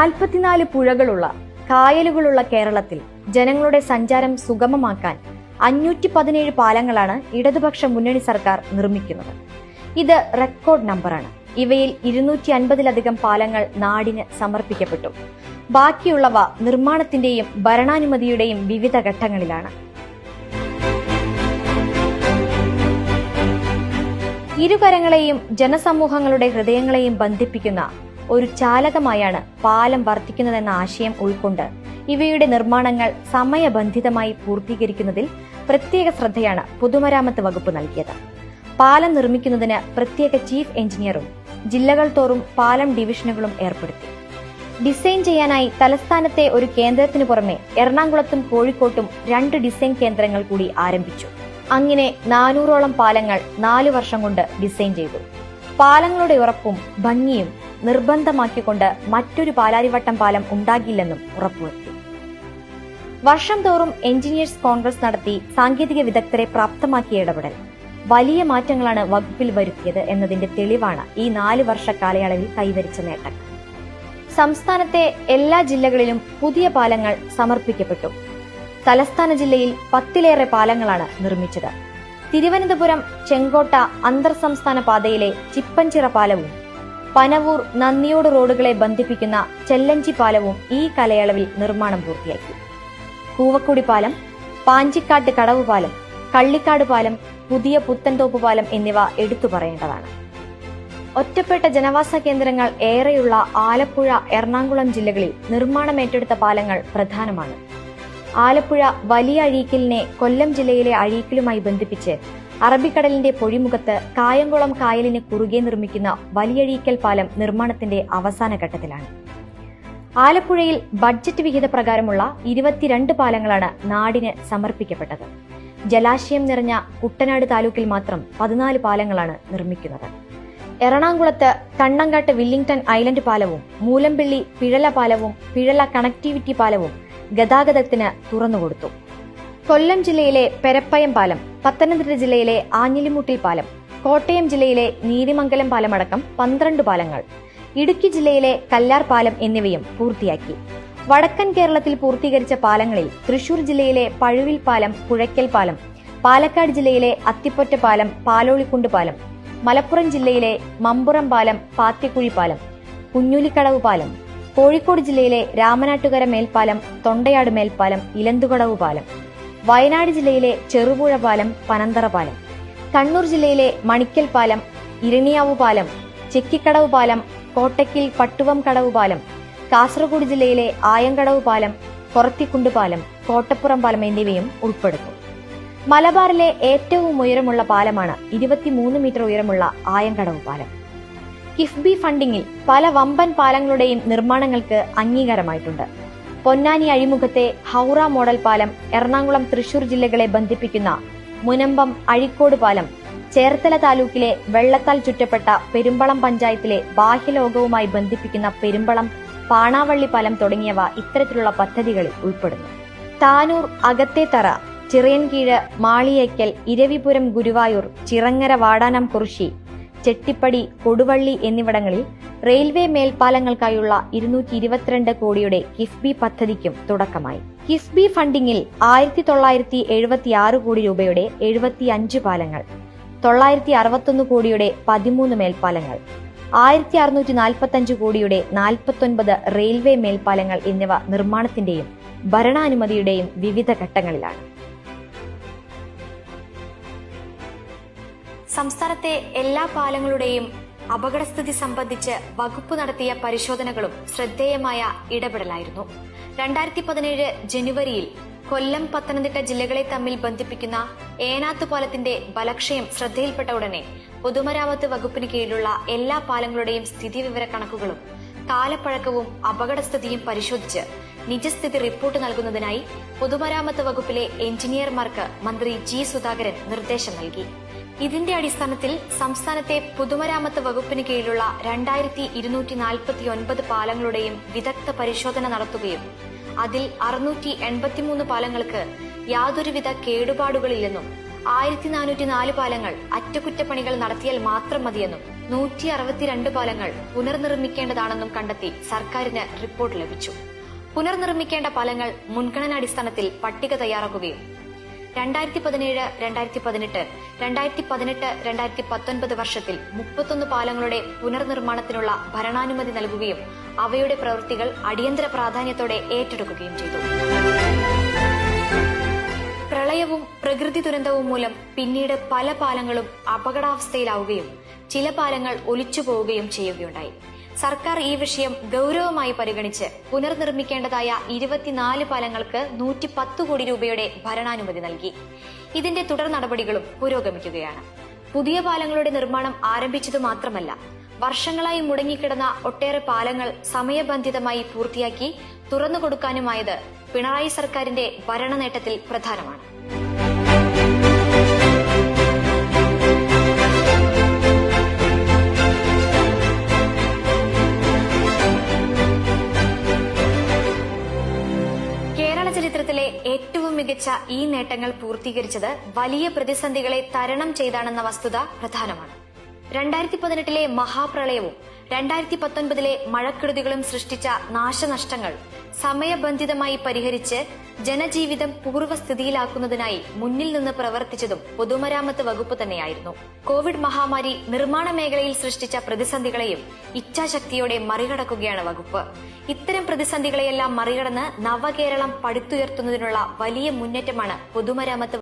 44 പുഴകളുള്ള കായലുകളുള്ള കേരളത്തിൽ ജനങ്ങളുടെ സഞ്ചാരം സുഗമമാക്കാൻ 517 പാലങ്ങളാണ് ഇടതുപക്ഷ മുന്നണി സർക്കാർ നിർമ്മിക്കുന്നത്. ഇത് റെക്കോർഡ് നമ്പറാണ്. ഇവയിൽ 250-ലധികം പാലങ്ങൾ നാടിന് സമർപ്പിക്കപ്പെട്ടു. ബാക്കിയുള്ളവ നിർമ്മാണത്തിന്റെയും ഭരണാനുമതിയുടെയും വിവിധ ഘട്ടങ്ങളിലാണ്. ഇരുകരങ്ങളെയും ജനസമൂഹങ്ങളുടെ ഹൃദയങ്ങളെയും ബന്ധിപ്പിക്കുന്ന ഒരു ചാലകമായാണ് പാലം വർത്തിക്കുന്നതെന്ന ആശയം ഉൾക്കൊണ്ട് ഇവയുടെ നിർമ്മാണങ്ങൾ സമയബന്ധിതമായി പൂർത്തീകരിക്കുന്നതിൽ പ്രത്യേക ശ്രദ്ധയാണ് പൊതുമരാമത്ത് വകുപ്പ് നൽകിയത്. പാലം നിർമ്മിക്കുന്നതിന് പ്രത്യേക ചീഫ് എഞ്ചിനീയറും ജില്ലകൾ തോറും പാലം ഡിവിഷനുകളും ഏർപ്പെടുത്തി. ഡിസൈൻ ചെയ്യാനായി തലസ്ഥാനത്തെ ഒരു കേന്ദ്രത്തിനു പുറമെ എറണാകുളത്തും കോഴിക്കോട്ടും 2 ഡിസൈൻ കേന്ദ്രങ്ങൾ കൂടി ആരംഭിച്ചു. അങ്ങനെ 400ഓളം പാലങ്ങൾ 4 വർഷം കൊണ്ട് ഡിസൈൻ ചെയ്തു. പാലങ്ങളുടെ ഉറപ്പും ഭംഗിയും നിർബന്ധമാക്കിക്കൊണ്ട് മറ്റൊരു പാലാരിവട്ടം പാലം ഉണ്ടാകില്ലെന്നും ഉറപ്പുവരുത്തി. വർഷം തോറും എഞ്ചിനീയേഴ്സ് കോൺഗ്രസ് നടത്തി സാങ്കേതിക വിദഗ്ധരെ പ്രാപ്തമാക്കിയ ഇടപെടൽ വലിയ മാറ്റങ്ങളാണ് വകുപ്പിൽ വരുത്തിയത് എന്നതിന്റെ തെളിവാണ് ഈ 4 വർഷ കാലയളവിൽ കൈവരിച്ച നേട്ടം. സംസ്ഥാനത്തെ എല്ലാ ജില്ലകളിലും പുതിയ പാലങ്ങൾ സമർപ്പിക്കപ്പെട്ടു. തലസ്ഥാന ജില്ലയിൽ 10-ലേറെ പാലങ്ങളാണ് നിർമ്മിച്ചത്. തിരുവനന്തപുരം ചെങ്കോട്ട അന്തർ സംസ്ഥാന പാതയിലെ ചിപ്പഞ്ചിറ പാലവും പനവൂർ നന്ദിയോട് റോഡുകളെ ബന്ധിപ്പിക്കുന്ന ചെല്ലഞ്ചി പാലവും ഈ കാലയളവിൽ നിർമ്മാണം പൂർത്തിയാക്കി. കൂവക്കുടി പാലം, പാഞ്ചിക്കാട്ട് കടവ് പാലം, കള്ളിക്കാട് പാലം, പുതിയ പുത്തൻതോപ്പ് പാലം എന്നിവ എടുത്തു പറയേണ്ടതാണ്. ഒറ്റപ്പെട്ട ജനവാസ കേന്ദ്രങ്ങൾ ഏറെയുള്ള ആലപ്പുഴ, എറണാകുളം ജില്ലകളിൽ നിർമ്മാണം ഏറ്റെടുത്ത പാലങ്ങൾ പ്രധാനമാണ്. ആലപ്പുഴ വലിയ അഴീക്കലിനെ കൊല്ലം ജില്ലയിലെ അഴീക്കലുമായി ബന്ധിപ്പിച്ച് അറബിക്കടലിന്റെ പൊഴിമുഖത്ത് കായംകുളം കായലിന് കുറുകെ നിർമ്മിക്കുന്ന വലിയഴീക്കൽ പാലം നിർമ്മാണത്തിന്റെ അവസാന ഘട്ടത്തിലാണ്. ആലപ്പുഴയിൽ ബഡ്ജറ്റ് വിഹിത പ്രകാരമുള്ള 22 പാലങ്ങളാണ് നാടിന് സമർപ്പിക്കപ്പെട്ടത്. ജലാശയം നിറഞ്ഞ കുട്ടനാട് താലൂക്കിൽ മാത്രം 14 പാലങ്ങളാണ് നിർമ്മിക്കുന്നത്. എറണാകുളത്ത് കണ്ണങ്കാട്ട് വില്ലിംഗ്ടൺ ഐലൻഡ് പാലവും മൂലമ്പിള്ളി പിഴല പാലവും പിഴല കണക്ടിവിറ്റി പാലവും ഗതാഗതത്തിന് തുറന്നുകൊടുത്തു. കൊല്ലം ജില്ലയിലെ പെരപ്പയം പാലം, പത്തനംതിട്ട ജില്ലയിലെ ആഞ്ഞിലിമുട്ടിൽ പാലം, കോട്ടയം ജില്ലയിലെ നീരിമംഗലം പാലമടക്കം 12 പാലങ്ങൾ, ഇടുക്കി ജില്ലയിലെ കല്ലാർ പാലം എന്നിവയും പൂർത്തിയാക്കി. വടക്കൻ കേരളത്തിൽ പൂർത്തീകരിച്ച പാലങ്ങളിൽ തൃശൂർ ജില്ലയിലെ പഴുവിൽ പാലം, പുഴയ്ക്കൽ പാലം, പാലക്കാട് ജില്ലയിലെ അത്തിപ്പൊറ്റ പാലം, പാലോളിക്കുണ്ട് പാലം, മലപ്പുറം ജില്ലയിലെ മമ്പുറം പാലം, പാത്തിക്കുഴി പാലം, കുഞ്ഞുലിക്കടവ് പാലം, കോഴിക്കോട് ജില്ലയിലെ രാമനാട്ടുകര മേൽപ്പാലം, തൊണ്ടയാട് മേൽപ്പാലം, ഇലന്തുകടവ് പാലം, വയനാട് ജില്ലയിലെ ചെറുപുഴ പാലം, പനന്തറ പാലം, കണ്ണൂർ ജില്ലയിലെ മണിക്കൽ പാലം, ഇരണിയാവു പാലം, ചെക്കിക്കടവ് പാലം, കോട്ടയ്ക്കിൽ പട്ടുവം കടവ് പാലം, കാസർഗോഡ് ജില്ലയിലെ ആയങ്കടവ് പാലം, കൊറത്തിക്കുണ്ട് പാലം, കോട്ടപ്പുറം പാലം എന്നിവയും ഉൾപ്പെടുന്നു. മലബാറിലെ ഏറ്റവും ഉയരമുള്ള പാലമാണ് 23 മീറ്റർ ഉയരമുള്ള ആയങ്കടവ് പാലം. കിഫ്ബി ഫണ്ടിങ്ങിൽ പല വമ്പൻ പാലങ്ങളുടെയും നിർമ്മാണങ്ങൾക്ക് അംഗീകാരമായിട്ടുണ്ട്. പൊന്നാനി അഴിമുഖത്തെ ഹൗറ മോഡൽ പാലം, എറണാകുളം തൃശൂർ ജില്ലകളെ ബന്ധിപ്പിക്കുന്ന മുനമ്പം അഴിക്കോട് പാലം, ചേർത്തല താലൂക്കിലെ വെള്ളത്താൽ ചുറ്റപ്പെട്ട പെരുമ്പളം പഞ്ചായത്തിലെ ബാഹ്യലോകവുമായി ബന്ധിപ്പിക്കുന്ന പെരുമ്പളം പാണാവള്ളി പാലം തുടങ്ങിയവ ഇത്തരത്തിലുള്ള പദ്ധതികളിൽ ഉൾപ്പെടുന്നു. താനൂർ അകത്തേത്തറ, ചിറയൻകീഴ്, മാളിയേക്കൽ, ഇരവിപുരം ഗുരുവായൂർ, ചിറങ്ങര വാടാനം കുറിശി, ചെട്ടിപ്പടി, കൊടുവള്ളി എന്നിവിടങ്ങളിൽ റെയിൽവേ മേൽപ്പാലങ്ങൾക്കായുള്ള 222 കോടിയുടെ കിഫ്ബി പദ്ധതിക്കും തുടക്കമായി. കിഫ്ബി ഫണ്ടിങ്ങിൽ 1976 കോടി രൂപയുടെ 75 പാലങ്ങൾ, 961 കോടിയുടെ 13 മേൽപ്പാലങ്ങൾ, 1645 കോടിയുടെ 49 റെയിൽവേ മേൽപ്പാലങ്ങൾ എന്നിവ നിർമ്മാണത്തിന്റെയും ഭരണാനുമതിയുടെയും വിവിധ ഘട്ടങ്ങളിലാണ്. സംസ്ഥാനത്തെ എല്ലാ പാലങ്ങളുടെയും അപകടസ്ഥിതി സംബന്ധിച്ച് വകുപ്പ് നടത്തിയ പരിശോധനകളും ശ്രദ്ധേയമായ ഇടപെടലായിരുന്നു. 2017 ജനുവരിയിൽ കൊല്ലം, പത്തനംതിട്ട ജില്ലകളെ തമ്മിൽ ബന്ധിപ്പിക്കുന്ന ഏനാത്ത് പാലത്തിന്റെ ബലക്ഷയം ശ്രദ്ധയിൽപ്പെട്ട ഉടനെ പൊതുമരാമത്ത് വകുപ്പിന് കീഴിലുള്ള എല്ലാ പാലങ്ങളുടെയും സ്ഥിതിവിവര കണക്കുകളും കാലപ്പഴക്കവും അപകടസ്ഥിതിയും പരിശോധിച്ച് നിജസ്ഥിതി റിപ്പോർട്ട് നൽകുന്നതിനായി പൊതുമരാമത്ത് വകുപ്പിലെ എഞ്ചിനീയർമാർക്ക് മന്ത്രി ജി സുധാകരൻ നിർദ്ദേശം നൽകി. ഇതിന്റെ അടിസ്ഥാനത്തിൽ സംസ്ഥാനത്തെ പൊതുമരാമത്ത് വകുപ്പിന് കീഴിലുള്ള 2249 പാലങ്ങളുടെയും വിദഗ്ധ പരിശോധന നടത്തുകയും അതിൽ 683 പാലങ്ങൾക്ക് യാതൊരുവിധ കേടുപാടുകളില്ലെന്നും 1404 പാലങ്ങൾ അറ്റകുറ്റപ്പണികൾ നടത്തിയാൽ മാത്രം മതിയെന്നും 162 പാലങ്ങൾ പുനർനിർമ്മിക്കേണ്ടതാണെന്നും കണ്ടെത്തി സർക്കാരിന് റിപ്പോർട്ട് ലഭിച്ചു. പുനർനിർമ്മിക്കേണ്ട പാലങ്ങൾ മുൻഗണനാടിസ്ഥാനത്തിൽ പട്ടിക തയ്യാറാക്കുകയും 2017, 2018, 2018, 2019 വർഷത്തിൽ 31 പാലങ്ങളുടെ പുനർനിർമ്മാണത്തിനുള്ള ഭരണാനുമതി നൽകുകയും അവയുടെ പ്രവൃത്തികൾ അടിയന്തര പ്രാധാന്യത്തോടെ ഏറ്റെടുക്കുകയും ചെയ്തു. പ്രളയവും പ്രകൃതി ദുരന്തവും മൂലം പിന്നീട് പല പാലങ്ങളും അപകടാവസ്ഥയിലാവുകയും ചില പാലങ്ങൾ ഒലിച്ചുപോവുകയും ചെയ്യുകയുണ്ടായി. സർക്കാർ ഈ വിഷയം ഗൌരവമായി പരിഗണിച്ച് പുനർനിർമ്മിക്കേണ്ടതായ 24 പാലങ്ങൾക്ക് 110 കോടി രൂപയുടെ ഭരണാനുമതി നൽകി. ഇതിന്റെ തുടർ നടപടികളും പുരോഗമിക്കുകയാണ്. പുതിയ പാലങ്ങളുടെ നിർമ്മാണം ആരംഭിച്ചതു മാത്രമല്ല, വർഷങ്ങളായി മുടങ്ങിക്കിടന്ന ഒട്ടേറെ പാലങ്ങൾ സമയബന്ധിതമായി പൂർത്തിയാക്കി തുറന്നുകൊടുക്കാനുമായത് പിണറായി സർക്കാരിന്റെ ഭരണ നേട്ടത്തിൽ പ്രധാനമാണ്. ചരിത്രത്തിലെ ഏറ്റവും മികച്ച ഈ നേട്ടങ്ങൾ പൂർത്തീകരിച്ചത് വലിയ പ്രതിസന്ധികളെ തരണം ചെയ്താണെന്ന വസ്തുത പ്രധാനമാണ്. 2018 മഹാപ്രളയവും 2019 മഴക്കെടുതികളും സൃഷ്ടിച്ച നാശനഷ്ടങ്ങൾ സമയബന്ധിതമായി പരിഹരിച്ച് ജനജീവിതം പൂർവ്വസ്ഥിതിയിലാക്കുന്നതിനായി മുന്നിൽ നിന്ന് പ്രവർത്തിച്ചതും പൊതുമരാമത്ത് വകുപ്പ് തന്നെയായിരുന്നു. കോവിഡ് മഹാമാരി നിർമ്മാണ മേഖലയിൽ സൃഷ്ടിച്ച പ്രതിസന്ധികളെയും ഇച്ഛാശക്തിയോടെ മറികടക്കുകയാണ് വകുപ്പ്. ഇത്തരം പ്രതിസന്ധികളെയെല്ലാം മറികടന്ന് നവകേരളം പടുത്തുയർത്തുന്നതിനുള്ള വലിയ മുന്നേറ്റമാണ് പൊതുമരാമത്ത്